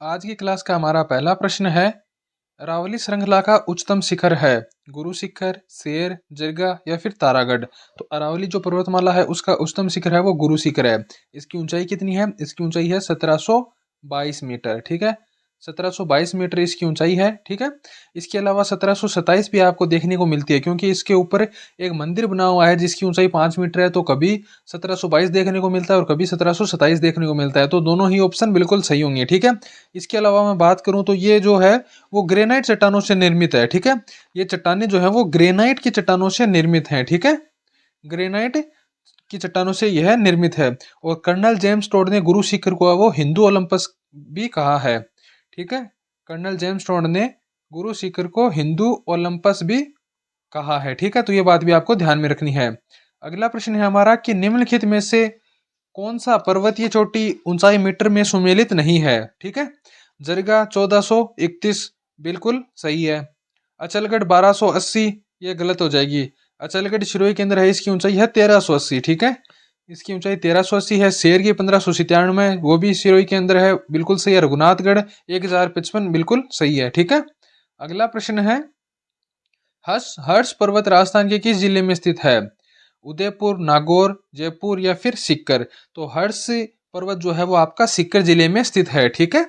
आज की क्लास का हमारा पहला प्रश्न है। अरावली श्रृंखला का उच्चतम शिखर है गुरु शिखर, शेर, जिरगा या फिर तारागढ़। तो अरावली जो पर्वतमाला है उसका उच्चतम शिखर है वो गुरु शिखर है। इसकी ऊंचाई कितनी है? इसकी ऊंचाई है 1722 मीटर। ठीक है, 1722 मीटर इसकी ऊंचाई है। ठीक है, इसके अलावा 1727 भी आपको देखने को मिलती है, क्योंकि इसके ऊपर एक मंदिर बना हुआ है जिसकी ऊंचाई 5 मीटर है। तो कभी 1722 देखने को मिलता है और कभी 1727 देखने को मिलता है। तो दोनों ही ऑप्शन बिल्कुल सही होंगे। ठीक है, इसके अलावा मैं बात करूं तो ये जो है वो ग्रेनाइट चट्टानों से निर्मित है। ठीक है, ये चट्टानें जो है वो ग्रेनाइट की चट्टानों से निर्मित हैं। ठीक है, ग्रेनाइट की चट्टानों से यह निर्मित है। और कर्नल जेम्स टोड ने गुरु शिखर को वो हिंदू ओलंपस भी कहा है। ठीक है, कर्नल जेम्स टोड ने गुरु शिखर को हिंदू ओलंपस भी कहा है। ठीक है, तो ये बात भी आपको ध्यान में रखनी है। अगला प्रश्न है हमारा कि निम्नलिखित में से कौन सा पर्वतीय चोटी ऊंचाई मीटर में सुमेलित नहीं है? ठीक है, जरगा 1431 बिल्कुल सही है। अचलगढ़ 1280 ये गलत हो जाएगी। अचलगढ़ शिरोई केंद्र है, इसकी ऊंचाई है 1380। ठीक है, इसकी ऊंचाई 1380 है। शेर की 1597 वो भी शिरोई के अंदर है, बिल्कुल सही है। रघुनाथगढ़ 1055 बिल्कुल सही है। ठीक है, अगला प्रश्न है हर्ष हर्ष पर्वत राजस्थान के किस जिले में स्थित है? उदयपुर, नागौर, जयपुर या फिर सीकर। तो हर्ष पर्वत जो है वो आपका सीकर जिले में स्थित है। ठीक है,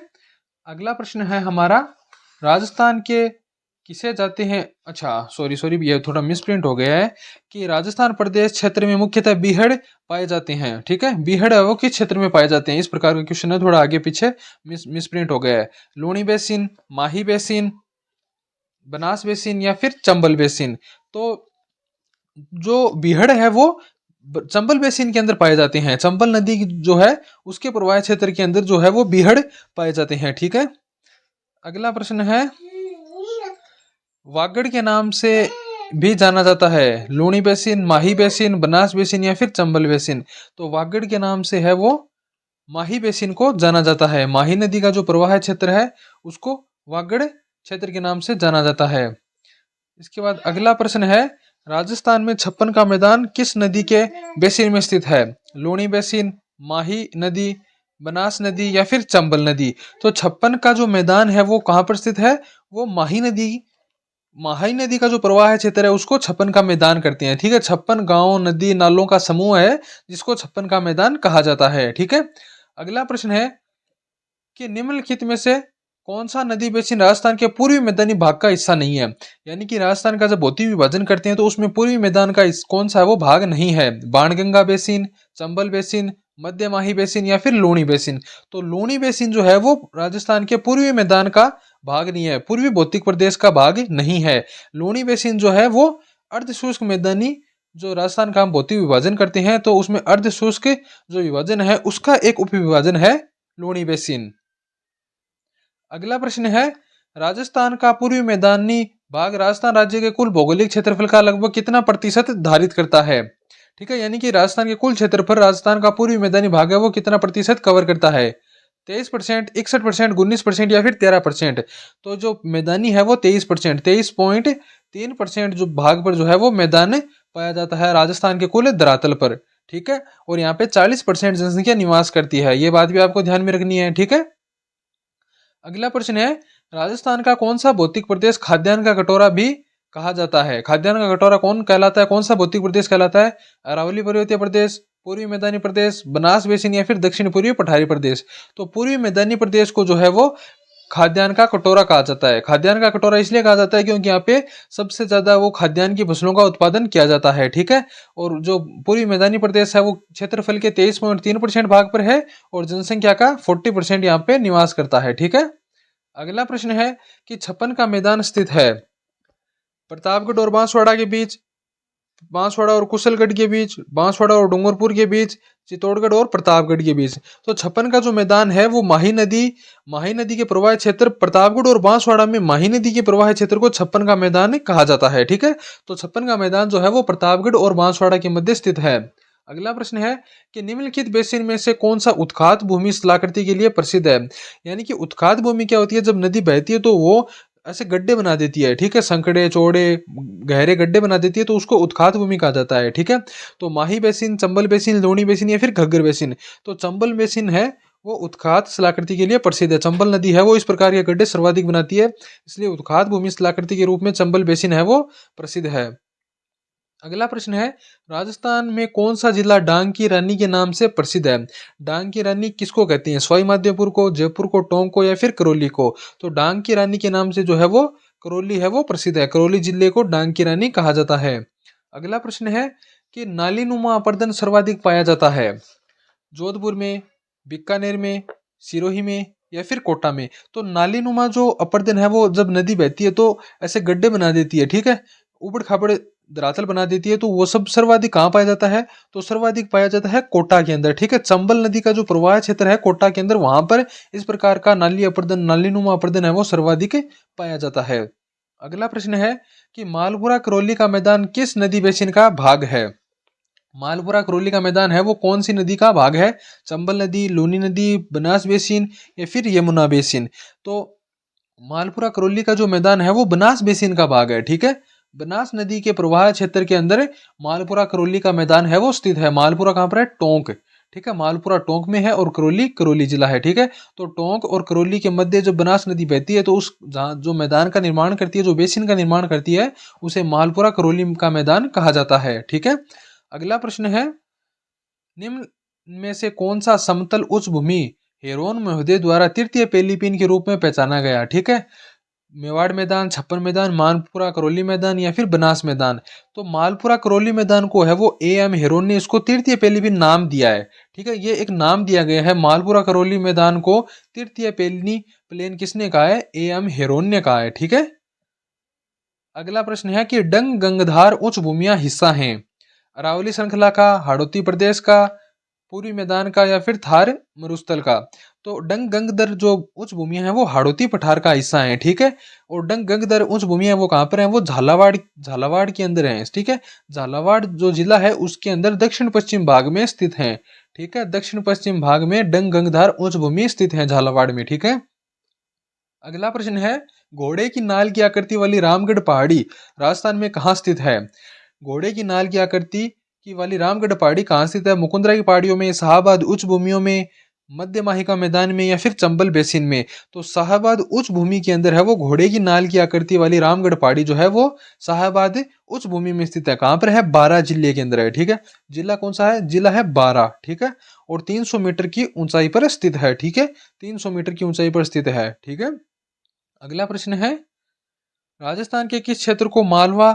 अगला प्रश्न है हमारा राजस्थान के किसे जाते हैं, अच्छा सॉरी सॉरी ये थोड़ा मिसप्रिंट हो गया है कि राजस्थान प्रदेश क्षेत्र में मुख्यतः बीहड़ पाए जाते हैं। ठीक है, बीहड़ है वो किस क्षेत्र में पाए जाते हैं, इस प्रकार का क्वेश्चन है, थोड़ा आगे पीछे मिसप्रिंट हो गया है। लूणी बेसिन, माही बेसिन, बनास बेसिन या फिर चंबल बेसिन। तो जो बीहड़ है वो चंबल बेसिन के अंदर पाए जाते हैं। चंबल नदी जो है उसके प्रवाह क्षेत्र के अंदर जो है वो बीहड़ पाए जाते हैं। ठीक है, अगला प्रश्न है वागड़ के नाम से भी जाना जाता है लूणी बेसिन, माही बेसिन, बनास बेसिन या फिर चंबल बेसिन। तो वागड़ के नाम से है वो माही बेसिन को जाना जाता है। माही नदी का जो प्रवाह क्षेत्र है उसको वागड़ क्षेत्र के नाम से जाना जाता है। इसके बाद अगला प्रश्न है राजस्थान में छप्पन का मैदान किस नदी के बेसिन में स्थित है? लूणी बेसिन, माही नदी, बनास नदी या फिर चंबल नदी। तो छप्पन का जो मैदान है वो कहाँ पर स्थित है? वो माही नदी, माही नदी का जो प्रवाह क्षेत्र है उसको छप्पन का मैदान करते हैं। ठीक है, छप्पन गांव नदी नालों का समूह है जिसको छप्पन का मैदान कहा जाता है। ठीक है, अगला प्रश्न है कि निम्नलिखित में से कौन सा नदी बेसिन राजस्थान के पूर्वी मैदानी भाग का हिस्सा नहीं है? यानी कि राजस्थान का जब भौतिक विभाजन करते हैं तो उसमें पूर्वी मैदान का कौन सा है वो भाग नहीं है? बाणगंगा बेसिन, चंबल बेसिन, मध्य माही बेसिन या फिर लूणी बेसिन। तो लूणी बेसिन जो है वो राजस्थान के पूर्वी मैदान का भाग नहीं है, पूर्वी भौतिक प्रदेश का भाग नहीं है। लूणी बेसिन जो है वो अर्ध शुष्क मैदानी, जो राजस्थान का हम भौतिक विभाजन करते हैं तो उसमें अर्ध शुष्क जो विभाजन है उसका एक उप विभाजन है लूणी बेसिन। अगला प्रश्न है राजस्थान का पूर्वी मैदानी भाग राजस्थान राज्य के कुल भौगोलिक क्षेत्रफल का लगभग कितना प्रतिशत धारित करता है? ठीक है, यानी कि राजस्थान के कुल क्षेत्रफल राजस्थान का पूर्वी मैदानी भाग है वो कितना प्रतिशत कवर करता है? 23%, 61%, 19% या फिर 13%। तो जो मैदानी है वो 23%, 23.3% जो भाग पर जो है वो मैदान पाया जाता है राजस्थान के कुल धरातल पर। ठीक है, और यहाँ पे 40% जनसंख्या निवास करती है, ये बात भी आपको ध्यान में रखनी है। ठीक है, अगला प्रश्न है राजस्थान का कौन सा भौतिक प्रदेश खाद्यान्न का कटोरा भी कहा जाता है? खाद्यान्न का कटोरा कौन कहलाता है, कौन सा भौतिक प्रदेश कहलाता है? अरावली पर्वतीय प्रदेश, पूर्वी मैदानी प्रदेश, बनास बेसिन या फिर दक्षिण पूर्वी पठारी प्रदेश। तो पूर्वी मैदानी प्रदेश को जो है वो खाद्यान्न का कटोरा कहा जाता है। खाद्यान्न का कटोरा इसलिए कहा जाता है क्योंकि यहाँ पे सबसे ज्यादा वो खाद्यान्न की फसलों का उत्पादन किया जाता है। ठीक है, और जो पूर्वी मैदानी प्रदेश है वो क्षेत्रफल के 23.3% भाग पर है और जनसंख्या का 40% यहाँ पे निवास करता है। ठीक है, अगला प्रश्न है कि छप्पन का मैदान स्थित है प्रतापगढ़ और बांसवाड़ा के बीच, बांसवाड़ा और कुशलगढ़ के बीच, बांसवाड़ा और डूंगरपुर के बीच, चित्तौड़गढ़ और प्रतापगढ़ के बीच। तो छप्पन का जो मैदान है वो माही नदी के प्रवाह क्षेत्र प्रतापगढ़ और बांसवाड़ा में माही नदी के प्रवाह क्षेत्र को छप्पन का मैदान कहा जाता है। ठीक है, तो छप्पन का मैदान जो है वो प्रतापगढ़ और बांसवाड़ा के मध्य स्थित है। अगला प्रश्न है कि निम्नलिखित बेसिन में से कौन सा उत्खात भूमि स्थलाकृति के लिए प्रसिद्ध है? यानी कि उत्खात भूमि क्या होती है, जब नदी बहती है तो वो ऐसे गड्ढे बना देती है। ठीक है, संकड़े चौड़े गहरे गड्ढे बना देती है तो उसको उत्खात भूमि कहा जाता है। ठीक है, तो Mahi basin, Chambal basin, Luni basin या फिर घग्गर बेसिन। तो चंबल बेसिन है वो उत्खात स्थलाकृति के लिए प्रसिद्ध है। चंबल नदी है वो इस प्रकार के गड्ढे सर्वाधिक बनाती है, इसलिए उत्खात भूमि स्थलाकृति के रूप में चंबल बेसिन है वो प्रसिद्ध है। अगला प्रश्न है, राजस्थान में कौन सा जिला डांग की रानी के नाम से प्रसिद्ध है? डांग की रानी किसको कहती हैं? सवाई माधोपुर को, जयपुर को, टोंक को या फिर करौली को? तो डांग की रानी के नाम से जो है वो करौली है वो प्रसिद्ध है। करौली जिले को डांग की रानी कहा जाता है। अगला प्रश्न है कि नालीनुमा अपर्दन सर्वाधिक पाया जाता है जोधपुर में, बीकानेर में, सिरोही में या फिर कोटा में? तो नालीनुमा जो अपर्दन है वो जब नदी बहती है तो ऐसे गड्ढे बना देती है, ठीक है, उबड़ खाबड़ धरातल बना देती है, तो वो सब सर्वाधिक कहाँ पाया जाता है? तो सर्वाधिक पाया जाता है कोटा के अंदर, ठीक है। चंबल नदी का जो प्रवाह क्षेत्र है कोटा के अंदर, वहां पर इस प्रकार का नाली अपर्दन, नालीनुमा अपर्दन है वो सर्वाधिक पाया जाता है। अगला प्रश्न है कि मालपुरा करौली का मैदान किस नदी बेसिन का भाग है? मालपुरा करौली का मैदान है वो कौन सी नदी का भाग है? चंबल नदी, लूनी नदी, बनास बेसिन या फिर यमुना बेसिन? तो मालपुरा करौली का जो मैदान है वो बनास बेसिन का भाग है, ठीक है। बनास नदी के प्रवाह क्षेत्र के अंदर मालपुरा करौली का मैदान है वो स्थित है। मालपुरा कहाँ पर है? टोंक, ठीक है, मालपुरा टोंक में है और करौली करौली जिला है, ठीक है। तो टोंक और करौली के मध्य जब बनास नदी बहती है तो उस जो मैदान का निर्माण करती है, जो बेसिन का निर्माण करती है, उसे मालपुरा करौली का मैदान कहा जाता है, ठीक है। अगला प्रश्न है, निम्न में से कौन सा समतल उच्च भूमि हेरोन महोदय द्वारा तृतीय पेलिपिन के रूप में पहचाना गया? ठीक है, मेवाड़ मैदान, छप्पन मैदान, मालपुरा करौली मैदान या फिर बनास मैदान? तो मालपुरा करौली मैदान को है वो एम हेरोन ने इसको तृतीय पेलिपिन नाम दिया है, ठीक है, ये एक नाम दिया गया है। मालपुरा करौली मैदान को तृतीय पेलिनी प्लेन किसने कहा है? एम हेरोन ने कहा है, ठीक है। अगला प्रश्न है कि डंग गंगधार उच्च भूमियां हिस्सा हैं अरावली श्रृंखला का, हाड़ौती प्रदेश का, पूर्वी मैदान का या फिर थार मरुस्थल का? तो डंग गंगधर जो उच्च भूमियां हैं वो हाड़ौती पठार का हिस्सा है, ठीक है। और डंग गंगधर उच्च भूमियां वो कहाँ पर हैं? वो झालावाड़, झालावाड़ के अंदर है, ठीक है। झालावाड़ जो जिला है उसके अंदर दक्षिण पश्चिम भाग में स्थित है, ठीक है। दक्षिण पश्चिम भाग में डंग गंगधार उच्च भूमि स्थित है झालावाड़ में, ठीक है। अगला प्रश्न है, घोड़े की नाल की आकृति वाली रामगढ़ पहाड़ी राजस्थान में कहाँ स्थित है? घोड़े की नाल की आकृति की वाली रामगढ़ पहाड़ी कहाँ स्थित है? मुकुंदरा की पहाड़ियों में, शाहबाद उच्च भूमियों में, मध्य माहिका मैदान में या फिर चंबल बेसिन में? तो शाहबाद उच्च भूमि के अंदर है वो घोड़े की नाल की आकृति वाली रामगढ़ पहाड़ी जो है वो शाहबाद उच्च भूमि में स्थित है। कहाँ पर है? बारां जिले के अंदर है, ठीक है। जिला कौन सा है? जिला है बारां, ठीक है। और 300 मीटर की ऊंचाई पर स्थित है, ठीक है, 300 मीटर की ऊंचाई पर स्थित है, ठीक है। अगला प्रश्न है, राजस्थान के किस क्षेत्र को मालवा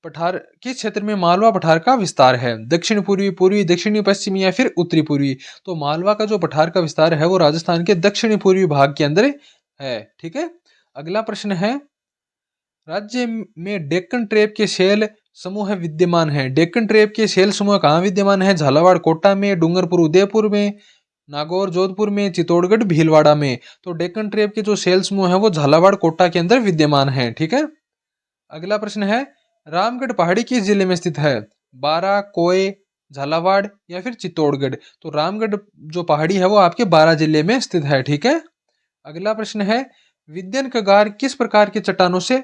पठार, किस क्षेत्र में मालवा पठार का विस्तार है? दक्षिण पूर्वी, पूर्वी, दक्षिणी पश्चिमी या फिर उत्तरी पूर्वी? तो मालवा का जो पठार का विस्तार है वो राजस्थान के दक्षिणी पूर्वी भाग के अंदर है, ठीक है। अगला प्रश्न है, राज्य में डेक्कन ट्रेप के शैल समूह विद्यमान है। डेक्कन ट्रेप के शैल समूह कहाँ विद्यमान है? झालावाड़ कोटा में, डूंगरपुर उदयपुर में, नागौर जोधपुर में, चित्तौड़गढ़ भीलवाड़ा में? तो डेक्कन ट्रेप के जो शैल समूह है वो झालावाड़ कोटा के अंदर विद्यमान है, ठीक है। अगला प्रश्न है, रामगढ़ पहाड़ी किस जिले में स्थित है? बारां, कोय, झालावाड़ या फिर चित्तौड़गढ़? तो रामगढ़ जो पहाड़ी है वो आपके बारां जिले में स्थित है, ठीक है। अगला प्रश्न है, विद्यन कगार किस प्रकार के चट्टानों से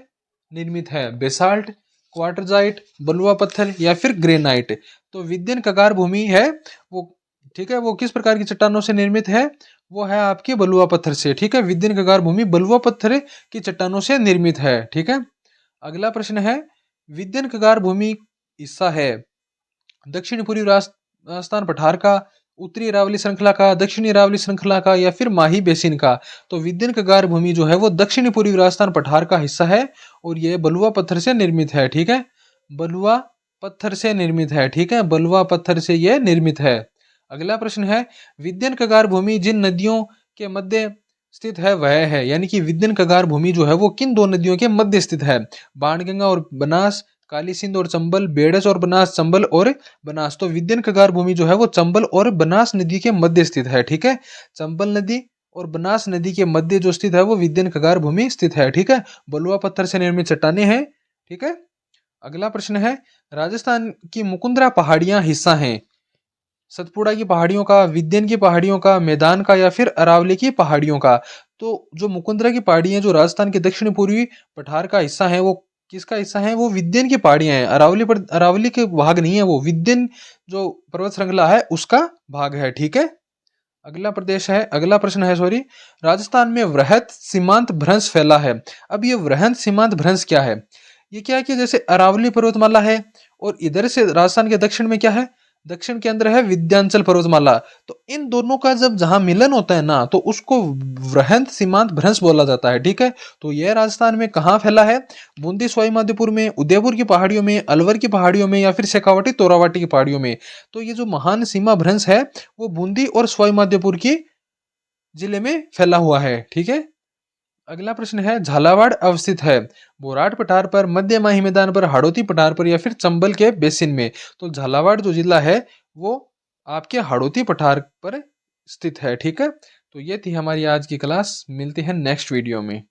निर्मित है? बेसाल्ट, क्वार्टरजाइट, बलुआ पत्थर या फिर ग्रेनाइट? तो विद्यन कगार भूमि है वो, ठीक है, वो किस प्रकार की चट्टानों से निर्मित है? वो है आपके बलुआ पत्थर से, ठीक है। विद्यन कगार भूमि बलुआ पत्थर की चट्टानों से निर्मित है, ठीक है। अगला प्रश्न है, विद्यन कगार भूमि हिस्सा है दक्षिण पूर्वी राजस्थान पठार का, उत्तरी अरावली श्रृंखला का, दक्षिणी अरावली श्रृंखला का या फिर माही बेसिन का? तो विद्यन कगार भूमि जो है वो दक्षिणी पूर्वी राजस्थान पठार का हिस्सा है और ये बलुआ पत्थर से निर्मित है, ठीक है। बलुआ पत्थर से निर्मित है, ठीक है, बलुआ पत्थर से यह निर्मित है। अगला प्रश्न है, विद्यन कगार भूमि जिन नदियों के मध्य स्थित है वह है, यानी कि विद्यन कगार भूमि जो है वो किन दो नदियों के मध्य स्थित है? बाणगंगा और बनास, काली सिंध और चंबल, बेड़स और बनास, चंबल और बनास? तो विद्यन कगार भूमि जो है वो चंबल और बनास नदी के मध्य स्थित है, ठीक है। चंबल नदी और बनास नदी के मध्य जो स्थित है वो विद्यन कगार भूमि स्थित है, ठीक है। बलुआ पत्थर से निर्मित चट्टाने हैं, ठीक है। अगला प्रश्न है, राजस्थान की मुकुंदरा पहाड़ियां हिस्सा हैं सतपुड़ा की पहाड़ियों का, विद्यन की पहाड़ियों का, मैदान का या फिर अरावली की पहाड़ियों का? तो जो मुकुंदरा की पहाड़ियां जो राजस्थान के दक्षिण पूर्वी पठार का हिस्सा है वो किसका हिस्सा है? वो विद्यन की पहाड़ियां हैं। अरावली पर, अरावली के भाग नहीं है वो, विद्यन जो पर्वत श्रृंखला है उसका भाग है, ठीक है। अगला प्रश्न है, सॉरी, राजस्थान में वृहद सीमांत भ्रंश फैला है। अब ये वृहद सीमांत भ्रंश क्या है? ये क्या है कि जैसे अरावली पर्वतमाला है और इधर से राजस्थान के दक्षिण में क्या है, दक्षिण के अंदर है विंध्याचल पर्वतमाला। तो इन दोनों का जब जहां मिलन होता है ना, तो उसको वृहद सीमांत भ्रंश बोला जाता है। ठीक है, तो यह राजस्थान में कहाँ फैला है? बूंदी सवाई माधोपुर में, उदयपुर की पहाड़ियों में, अलवर की पहाड़ियों में, या फिर शेखावाटी तोरावाटी की पहाड़ियों में। तो ये जो महान सीमा भ्रंश है वो बूंदी और सवाई माधोपुर की जिले में फैला हुआ है। ठीक है, अगला प्रश्न है, झालावाड़ अवस्थित है बोराट पठार पर, मध्य माही मैदान पर, हाड़ौती पठार पर, या फिर चंबल के बेसिन में? तो झालावाड़ जो जिला है वो आपके हाड़ौती पठार पर स्थित है। ठीक है, तो ये थी हमारी आज की क्लास। मिलती है नेक्स्ट वीडियो में।